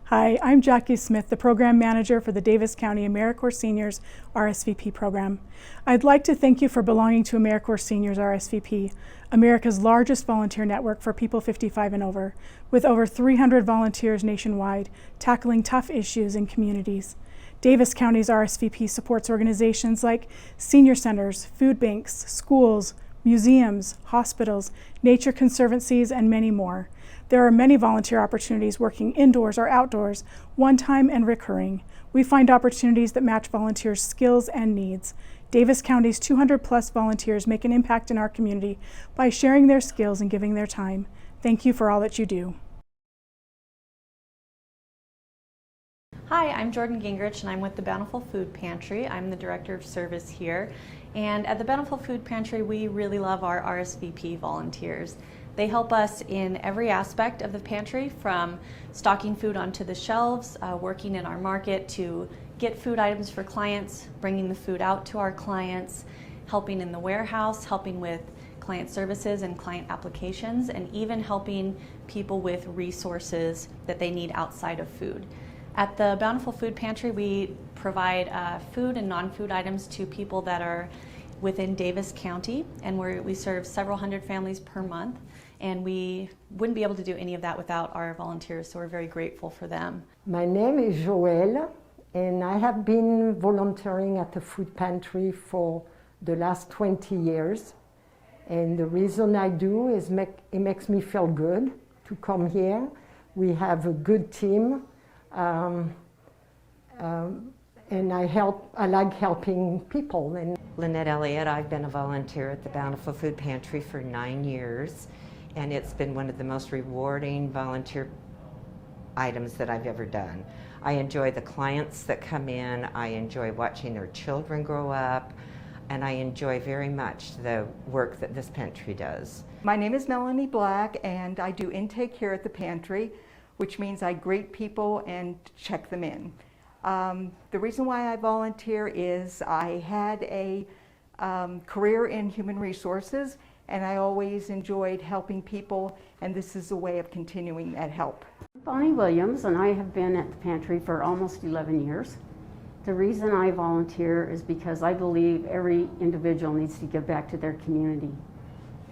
Hi, I'm Jackie Smith, the Program Manager for the Davis County AmeriCorps Seniors RSVP program. I'd like to thank you for belonging to AmeriCorps Seniors RSVP, America's largest volunteer network for people 55 and over, with over 300 volunteers nationwide tackling tough issues in communities. Davis County's RSVP supports organizations like senior centers, food banks, schools, museums, hospitals, nature conservancies, and many more. There are many volunteer opportunities working indoors or outdoors, one-time and recurring. We find opportunities that match volunteers' skills and needs. Davis County's 200-plus volunteers make an impact in our community by sharing their skills and giving their time. Thank you for all that you do. Hi, I'm Jordan Gingrich and I'm with the Bountiful Food Pantry. I'm the Director of Service here. And at the Bountiful Food Pantry, we really love our RSVP volunteers. They help us in every aspect of the pantry, from stocking food onto the shelves, working in our market to get food items for clients, bringing the food out to our clients, helping in the warehouse, helping with client services and client applications, and even helping people with resources that they need outside of food. At the Bountiful Food Pantry, we provide food and non-food items to people that are within Davis County, and we serve several hundred families per month. And we wouldn't be able to do any of that without our volunteers, so we're very grateful for them. My name is Joëlle, and I have been volunteering at the food pantry for the last 20 years. And the reason I do is it makes me feel good to come here. We have a good team, and I like helping people. And Lynette Elliott, I've been a volunteer at the Bountiful Food Pantry for 9 years. And it's been one of the most rewarding volunteer items that I've ever done. I enjoy the clients that come in, I enjoy watching their children grow up, and I enjoy very much the work that this pantry does. My name is Melanie Black, and I do intake here at the pantry, which means I greet people and check them in. The reason why I volunteer is I had a career in human resources, and I always enjoyed helping people, and this is a way of continuing that help. Bonnie Williams, and I have been at the pantry for almost 11 years. The reason I volunteer is because I believe every individual needs to give back to their community.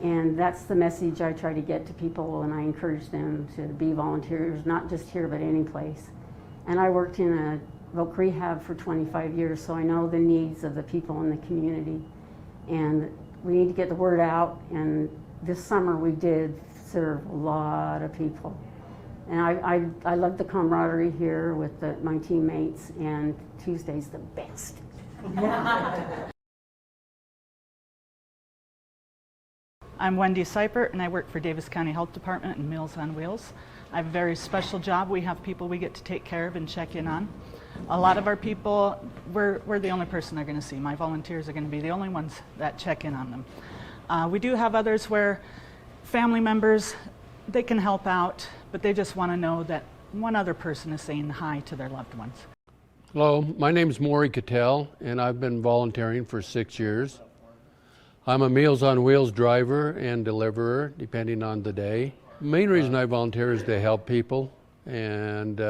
And that's the message I try to get to people, and I encourage them to be volunteers, not just here, but any place. And I worked in a voc rehab for 25 years, so I know the needs of the people in the community. And we need to get the word out, and this summer we did serve a lot of people. And I love the camaraderie here with my teammates, and Tuesday's the best. I'm Wendy Seipert, and I work for Davis County Health Department and Meals on Wheels. I have a very special job. We have people we get to take care of and check in on. A lot of our people, we're the only person they're going to see. My volunteers are going to be the only ones that check in on them. We do have others where family members, they can help out, but they just want to know that one other person is saying hi to their loved ones. Hello, my name is Maury Patel, and I've been volunteering for 6 years. I'm a Meals on Wheels driver and deliverer, depending on the day. The main reason I volunteer is to help people, and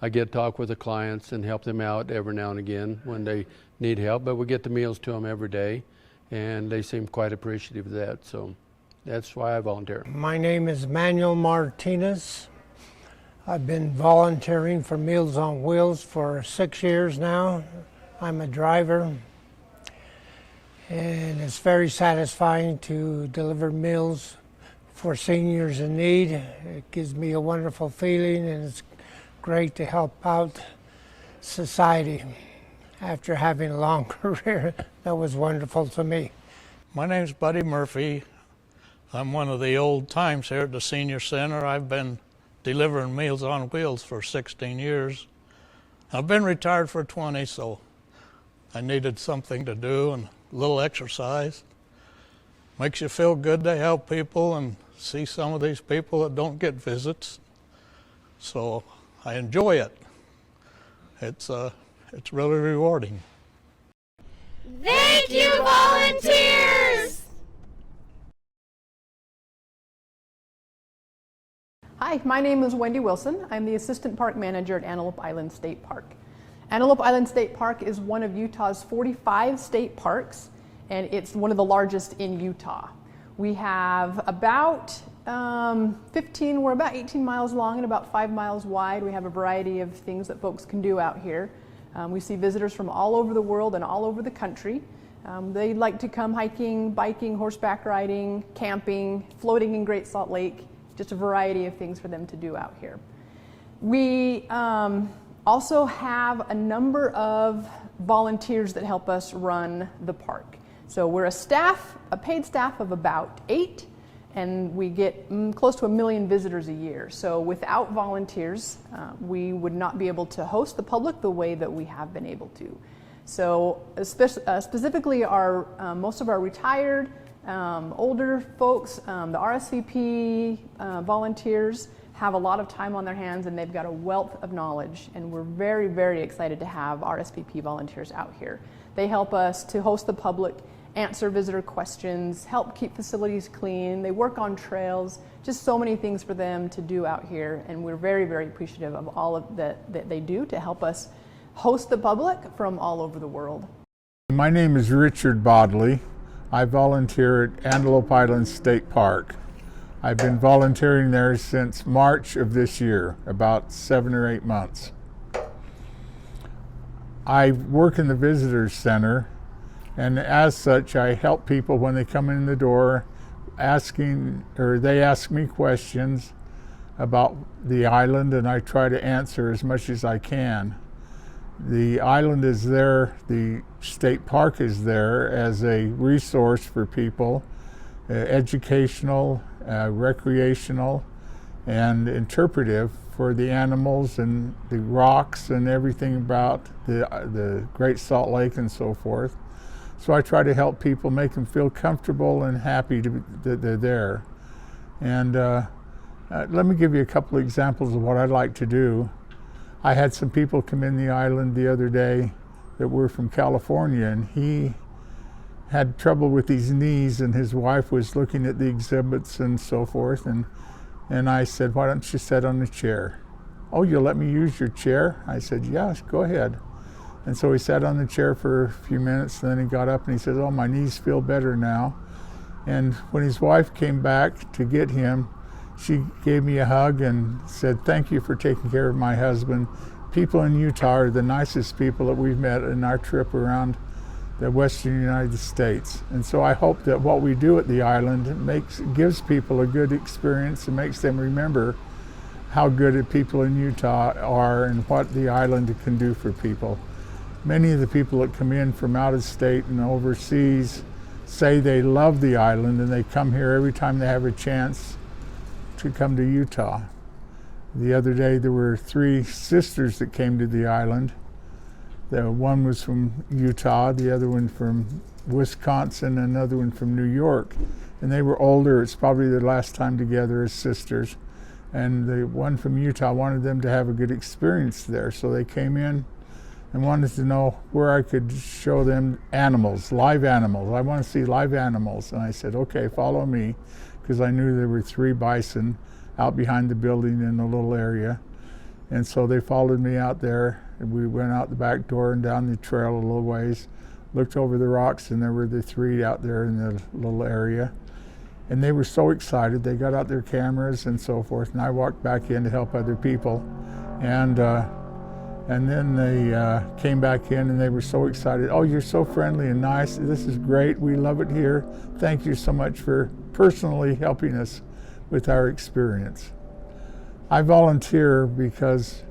I get to talk with the clients and help them out every now and again when they need help, but we get the meals to them every day, and they seem quite appreciative of that, so that's why I volunteer. My name is Manuel Martinez. I've been volunteering for Meals on Wheels for 6 years now. I'm a driver, and it's very satisfying to deliver meals for seniors in need. It gives me a wonderful feeling, and it's great to help out society. After having a long career, that was wonderful to me. My name's Buddy Murphy. I'm one of the old times here at the Senior Center. I've been delivering Meals on Wheels for 16 years. I've been retired for 20, so I needed something to do and a little exercise. Makes you feel good to help people and see some of these people that don't get visits. So I enjoy it. It's really rewarding. Thank you, volunteers! Hi, Hi, my name is Wendy Wilson. I'm the Assistant Park Manager at Antelope Island State Park. Antelope Island State Park is one of Utah's 45 state parks, and it's one of the largest in Utah. We have about we're about 18 miles long and about 5 miles wide. We have a variety of things that folks can do out here. We see visitors from all over the world and all over the country. They like to come hiking, biking, horseback riding, camping, floating in Great Salt Lake, just a variety of things for them to do out here. We also have a number of volunteers that help us run the park. So we're a paid staff of about 8, and we get close to 1 million visitors a year. So without volunteers, we would not be able to host the public the way that we have been able to. So specifically most of our retired, older folks, the RSVP volunteers have a lot of time on their hands, and they've got a wealth of knowledge, and we're very, very excited to have RSVP volunteers out here. They help us to host the public, answer visitor questions, help keep facilities clean, they work on trails, just so many things for them to do out here, and we're very, very appreciative of all of that they do to help us host the public from all over the world. My name is Richard Bodley. I volunteer at Antelope Island State Park. I've been volunteering there since March of this year, about 7 or 8 months. I work in the Visitors Center, and as such I help people when they come in the door they ask me questions about the island, and I try to answer as much as I can. The island is there, the state park is there as a resource for people, educational, recreational, and interpretive for the animals and the rocks and everything about the Great Salt Lake and so forth. So I try to help people, make them feel comfortable and happy that they're there. And let me give you a couple of examples of what I like to do. I had some people come in the island the other day that were from California, and he had trouble with his knees, and his wife was looking at the exhibits and so forth, and I said, why don't you sit on the chair? Oh, you'll let me use your chair? I said, yes, go ahead. And so he sat on the chair for a few minutes, and then he got up and he said, oh, my knees feel better now. And when his wife came back to get him, she gave me a hug and said, thank you for taking care of my husband. People in Utah are the nicest people that we've met in our trip around the western United States. And so I hope that what we do at the island gives people a good experience and makes them remember how good people in Utah are and what the island can do for people. Many of the people that come in from out of state and overseas say they love the island, and they come here every time they have a chance to come to Utah. The other day there were 3 sisters that came to the island. One was from Utah, the other one from Wisconsin, another one from New York. And they were older, it's probably their last time together as sisters. And the one from Utah wanted them to have a good experience there, so they came in and wanted to know where I could show them animals, live animals. I want to see live animals. And I said, okay, follow me, because I knew there were 3 bison out behind the building in a little area. And so they followed me out there, and we went out the back door and down the trail a little ways, looked over the rocks, and there were the 3 out there in the little area. And they were so excited, they got out their cameras and so forth, and I walked back in to help other people. And then they came back in, and they were so excited. Oh, you're so friendly and nice. This is great. We love it here. Thank you so much for personally helping us with our experience. I volunteer because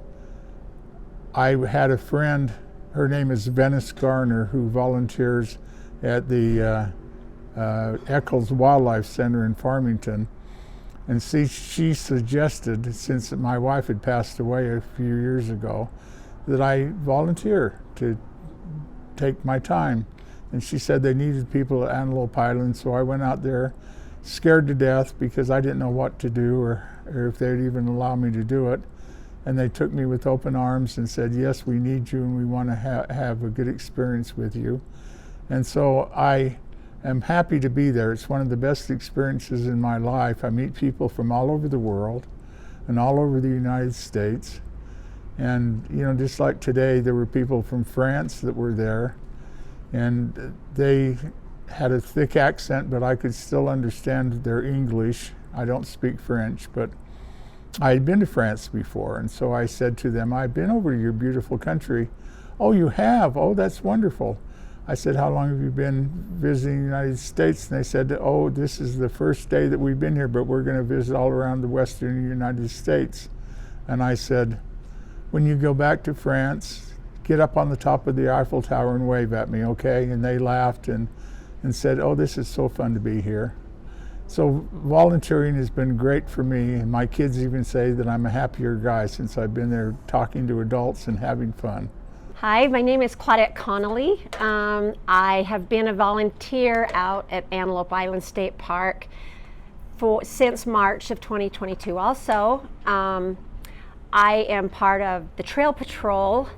I had a friend, her name is Venice Garner, who volunteers at the Eccles Wildlife Center in Farmington. And she suggested, since my wife had passed away a few years ago, that I volunteer to take my time. And she said they needed people at Antelope Island, so I went out there scared to death because I didn't know what to do or if they'd even allow me to do it. And they took me with open arms and said, yes, we need you and we want to have a good experience with you. And so I am happy to be there. It's one of the best experiences in my life. I meet people from all over the world. and all over the United States. And you know, just like today, there were people from France that were there, and they had a thick accent, but I could still understand their English. I don't speak French, but I had been to France before, and so I said to them, I've been over to your beautiful country. Oh, you have? Oh, that's wonderful. I said, how long have you been visiting the United States? And they said, oh, this is the first day that we've been here, but we're going to visit all around the Western United States. And I said, when you go back to France, get up on the top of the Eiffel Tower and wave at me, okay? And they laughed and said, oh, this is so fun to be here. So volunteering has been great for me, and my kids even say that I'm a happier guy since I've been there talking to adults and having fun. Hi, my name is Claudette Connolly. I have been a volunteer out at Antelope Island State Park since March of 2022 also. I am part of the Trail Patrol,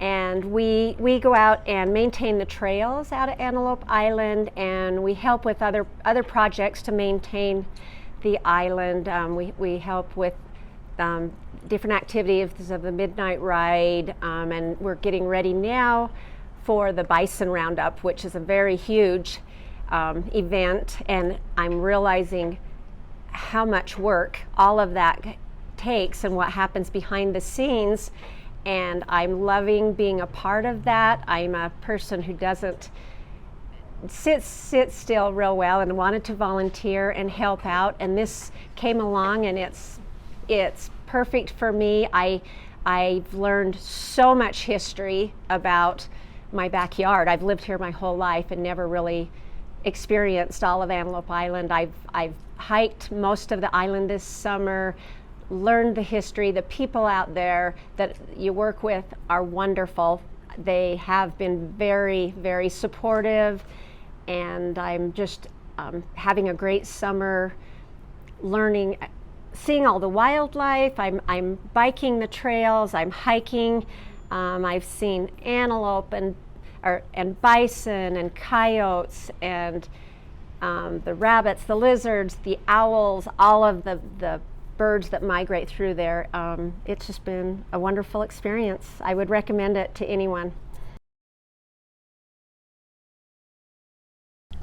and we go out and maintain the trails out at Antelope Island, and we help with other projects to maintain the island. We help with different activities of the Midnight Ride, and we're getting ready now for the Bison Roundup, which is a very huge event, and I'm realizing how much work all of that takes and what happens behind the scenes, and I'm loving being a part of that. I'm a person who doesn't sit still real well and wanted to volunteer and help out, and this came along, and it's perfect for me. I've learned so much history about my backyard. I've lived here my whole life and never really experienced all of Antelope Island. I've hiked most of the island this summer, learned the history. The people out there that you work with are wonderful. They have been very, very supportive, and I'm just having a great summer learning, seeing all the wildlife. I'm biking the trails, I'm hiking. I've seen antelope and bison and coyotes and the rabbits, the lizards, the owls, all of the birds that migrate through there. It's just been a wonderful experience. I would recommend it to anyone.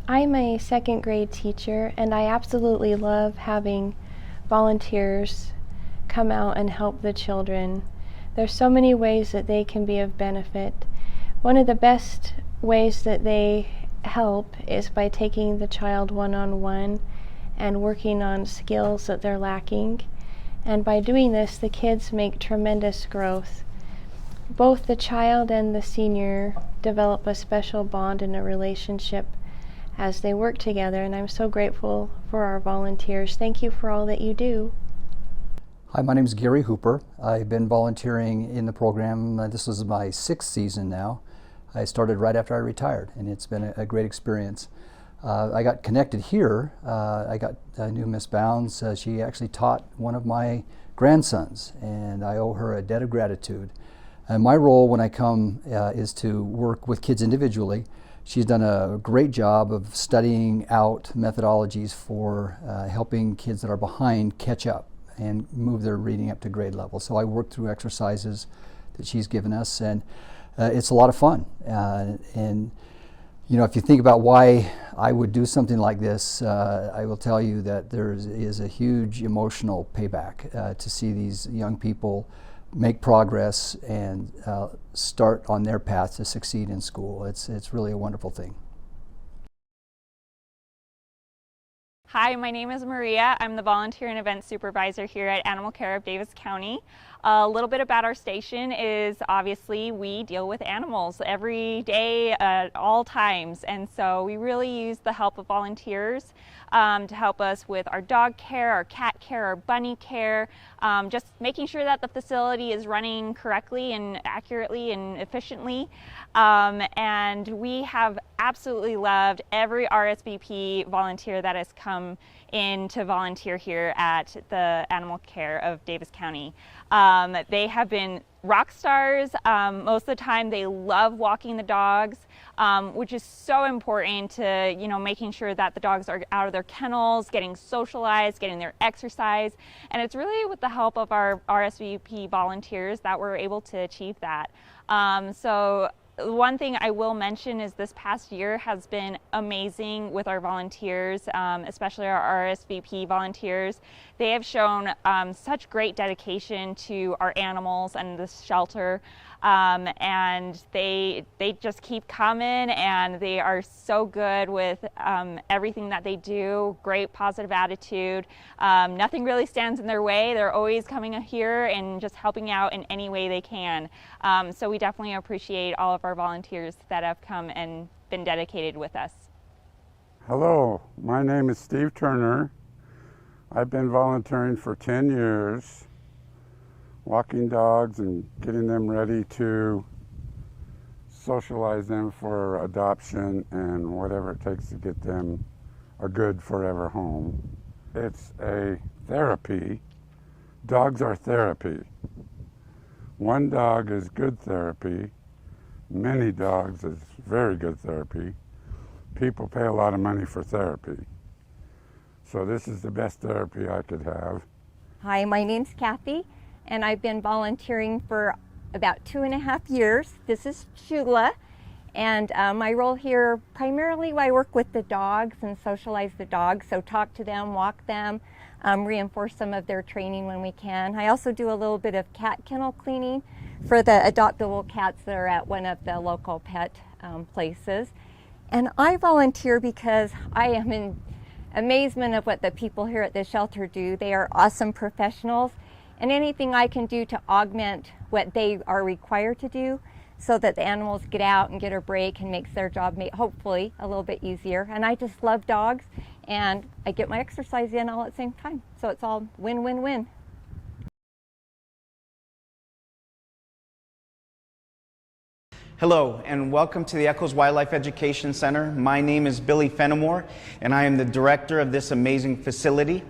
I'm a second grade teacher, and I absolutely love having volunteers come out and help the children. There's so many ways that they can be of benefit. One of the best ways that they help is by taking the child one-on-one and working on skills that they're lacking. And by doing this, the kids make tremendous growth. Both the child and the senior develop a special bond and a relationship as they work together, and I'm so grateful for our volunteers. Thank you for all that you do. Hi, my name is Gary Hooper. I've been volunteering in the program. This is my 6th season now. I started right after I retired, and it's been a great experience. I got connected here. I knew Miss Bounds. She actually taught one of my grandsons, and I owe her a debt of gratitude. And my role when I come is to work with kids individually. She's done a great job of studying out methodologies for helping kids that are behind catch up and move their reading up to grade level. So I work through exercises that she's given us, and it's a lot of fun. And you know, if you think about why I would do something like this, I will tell you that there is a huge emotional payback to see these young people make progress and start on their path to succeed in school. It's really a wonderful thing. Hi, my name is Maria. I'm the volunteer and event supervisor here at Animal Care of Davis County. A little bit about our station is obviously we deal with animals every day at all times, and so we really use the help of volunteers to help us with our dog care, our cat care, our bunny care, just making sure that the facility is running correctly and accurately and efficiently. And we have absolutely loved every RSVP volunteer that has come in to volunteer here at the Animal Care of Davis County. They have been rock stars. Most of the time they love walking the dogs, which is so important to, making sure that the dogs are out of their kennels, getting socialized, getting their exercise. And it's really with the help of our RSVP volunteers that we're able to achieve that. So one thing I will mention is this past year has been amazing with our volunteers, especially our RSVP volunteers. They have shown such great dedication to our animals and the shelter, and they just keep coming, and they are so good with everything that they do. Great positive attitude. Nothing really stands in their way. They're always coming here and just helping out in any way they can. So we definitely appreciate all of our volunteers that have come and been dedicated with us. Hello, my name is Steve Turner. I've been volunteering for 10 years, walking dogs and getting them ready to socialize them for adoption and whatever it takes to get them a good forever home. It's a therapy. Dogs are therapy. One dog is good therapy. Many dogs is very good therapy. People pay a lot of money for therapy. So this is the best therapy I could have. Hi, my name's Kathy, and I've been volunteering for about 2.5 years. This is Shula, and my role here, primarily I work with the dogs and socialize the dogs, so talk to them, walk them, reinforce some of their training when we can. I also do a little bit of cat kennel cleaning for the adoptable cats that are at one of the local pet places. And I volunteer because I am in amazement of what the people here at the shelter do. They are awesome professionals, and anything I can do to augment what they are required to do so that the animals get out and get a break and makes their job hopefully a little bit easier. And I just love dogs, and I get my exercise in all at the same time. So it's all win-win-win. Hello, and welcome to the Echoes Wildlife Education Center. My name is Billy Fenimore, and I am the director of this amazing facility.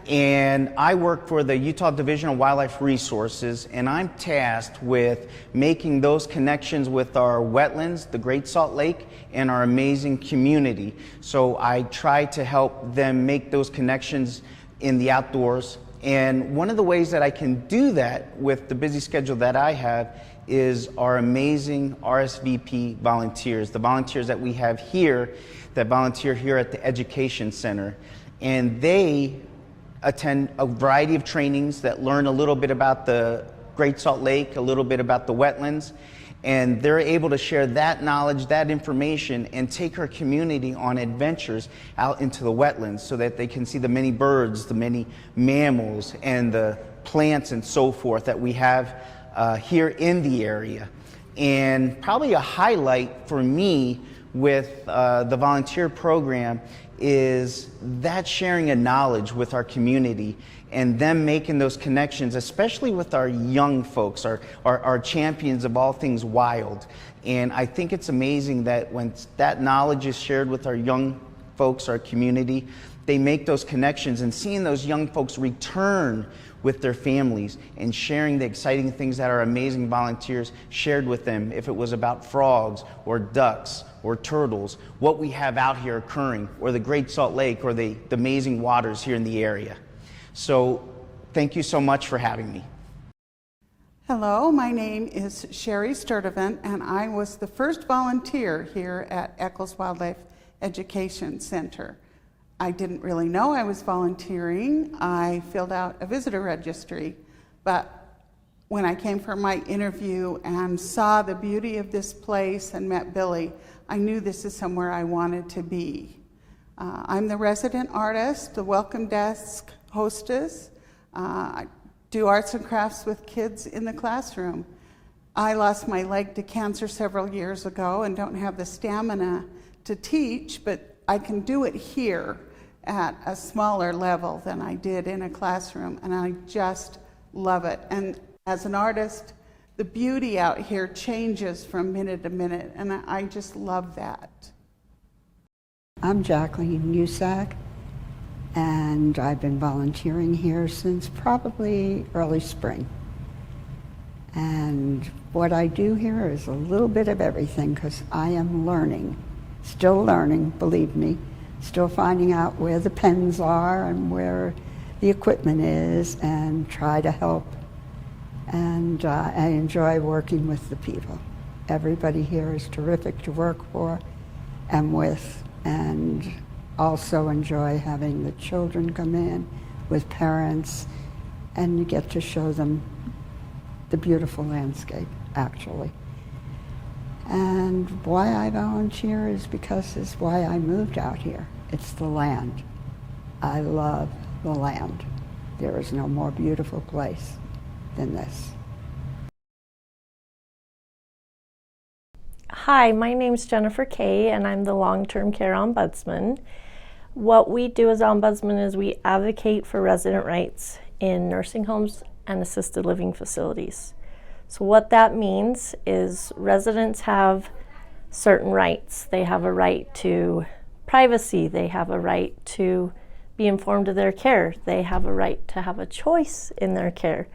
And I work for the Utah Division of Wildlife Resources, and I'm tasked with making those connections with our wetlands, the Great Salt Lake, and our amazing community. So I try to help them make those connections in the outdoors. And one of the ways that I can do that with the busy schedule that I have is our amazing RSVP volunteers, the volunteers that we have here that volunteer here at the Education Center. And they attend a variety of trainings that learn a little bit about the Great Salt Lake, a little bit about the wetlands, and they're able to share that knowledge, that information, and take our community on adventures out into the wetlands so that they can see the many birds, the many mammals, and the plants and so forth that we have here in the area. And probably a highlight for me with the volunteer program is that sharing of knowledge with our community and them making those connections, especially with our young folks, our champions of all things wild. And I think it's amazing that when that knowledge is shared with our young folks, our community, they make those connections, and seeing those young folks return with their families and sharing the exciting things that our amazing volunteers shared with them, if it was about frogs or ducks or turtles, what we have out here occurring, or the Great Salt Lake, or the amazing waters here in the area. So thank you so much for having me. Hello, my name is Sherry Sturdivant, and I was the first volunteer here at Echoes Wildlife Education Center. I didn't really know I was volunteering. I filled out a visitor registry, but when I came for my interview and saw the beauty of this place and met Billy, I knew this is somewhere I wanted to be. I'm the resident artist, the welcome desk hostess. I do arts and crafts with kids in the classroom. I lost my leg to cancer several years ago and don't have the stamina to teach, but I can do it here at a smaller level than I did in a classroom, and I just love it. And as an artist, the beauty out here changes from minute to minute, and I just love that. I'm Jacqueline Newsack, and I've been volunteering here since probably early spring. And what I do here is a little bit of everything because I am learning, still learning, believe me, still finding out where the pens are and where the equipment is and try to help. And I enjoy working with the people. Everybody here is terrific to work for and with, and also enjoy having the children come in with parents, and you get to show them the beautiful landscape, actually. And why I volunteer is because it's why I moved out here. It's the land. I love the land. There is no more beautiful place than this. Hi, my name's Jennifer Kay, and I'm the long-term care ombudsman. What we do as ombudsman is we advocate for resident rights in nursing homes and assisted living facilities. So what that means is residents have certain rights. They have a right to privacy. They have a right to be informed of their care. They have a right to have a choice in their care.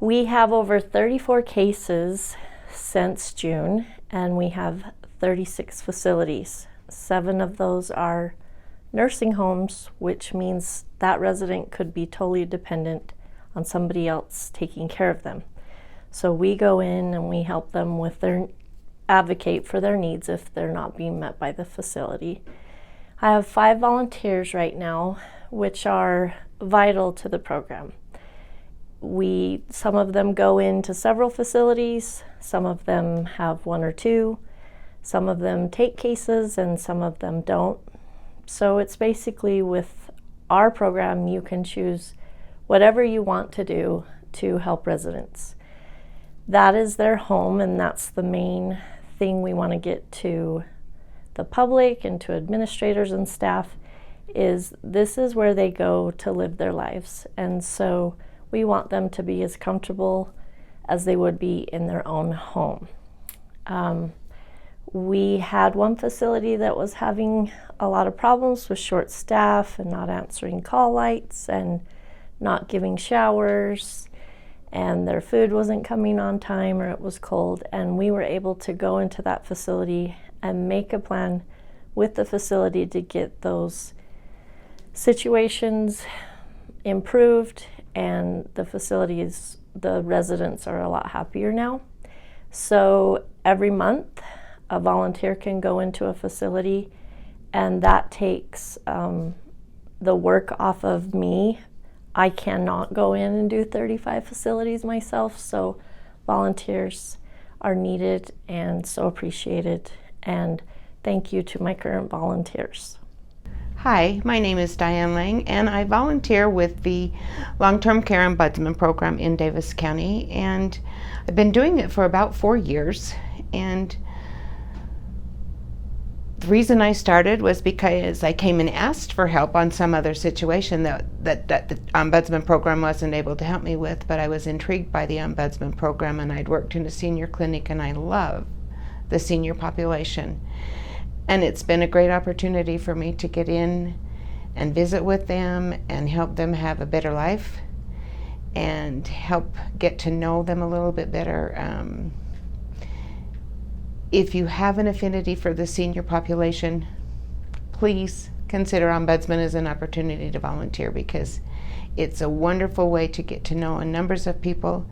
We have over 34 cases since June, and we have 36 facilities. 7 of those are nursing homes, which means that resident could be totally dependent on somebody else taking care of them. So we go in and we help them with advocate for their needs if they're not being met by the facility. I have 5 volunteers right now, which are vital to the program. Some of them go into several facilities, some of them have 1 or 2, some of them take cases and some of them don't. So it's basically with our program, you can choose whatever you want to do to help residents. That is their home, and that's the main thing we want to get to the public and to administrators and staff, is this is where they go to live their lives. And so we want them to be as comfortable as they would be in their own home. We had one facility that was having a lot of problems with short staff and not answering call lights and not giving showers, and their food wasn't coming on time or it was cold, and we were able to go into that facility and make a plan with the facility to get those situations improved, and the residents are a lot happier now. So every month a volunteer can go into a facility, and that takes the work off of me. I cannot go in and do 35 facilities myself, so volunteers are needed and so appreciated, and thank you to my current volunteers. Hi, my name is Diane Lang, and I volunteer with the Long-Term Care Ombudsman Program in Davis County, and I've been doing it for about 4 years. And the reason I started was because I came and asked for help on some other situation that the Ombudsman Program wasn't able to help me with, but I was intrigued by the Ombudsman Program, and I'd worked in a senior clinic, and I love the senior population. And it's been a great opportunity for me to get in and visit with them and help them have a better life and help get to know them a little bit better. If you have an affinity for the senior population, please consider Ombudsman as an opportunity to volunteer, because it's a wonderful way to get to know numbers of people,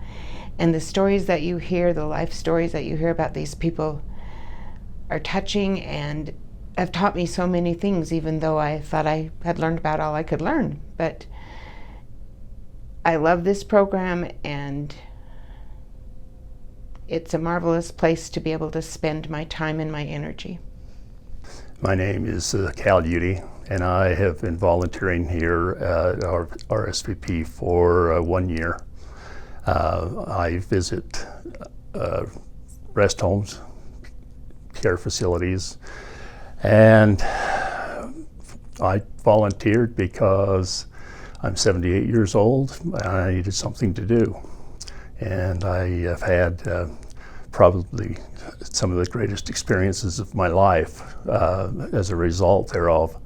and the stories that you hear, the life stories that you hear about these people are touching and have taught me so many things, even though I thought I had learned about all I could learn. But I love this program, and it's a marvelous place to be able to spend my time and my energy. My name is Cal Udy, and I have been volunteering here at our RSVP for 1 year. I visit rest homes, care facilities, and I volunteered because I'm 78 years old and I needed something to do. And I have had probably some of the greatest experiences of my life as a result thereof.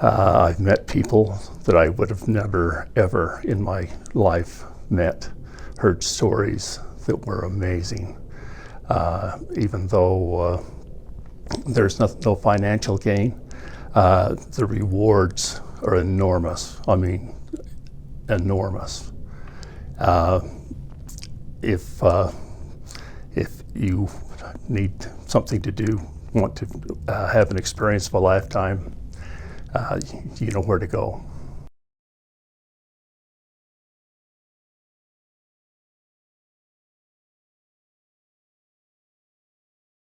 I've met people that I would have never, ever in my life met, heard stories that were amazing. Even though there's no financial gain, the rewards are enormous. I mean, enormous. If you need something to do, want to have an experience of a lifetime, you know where to go.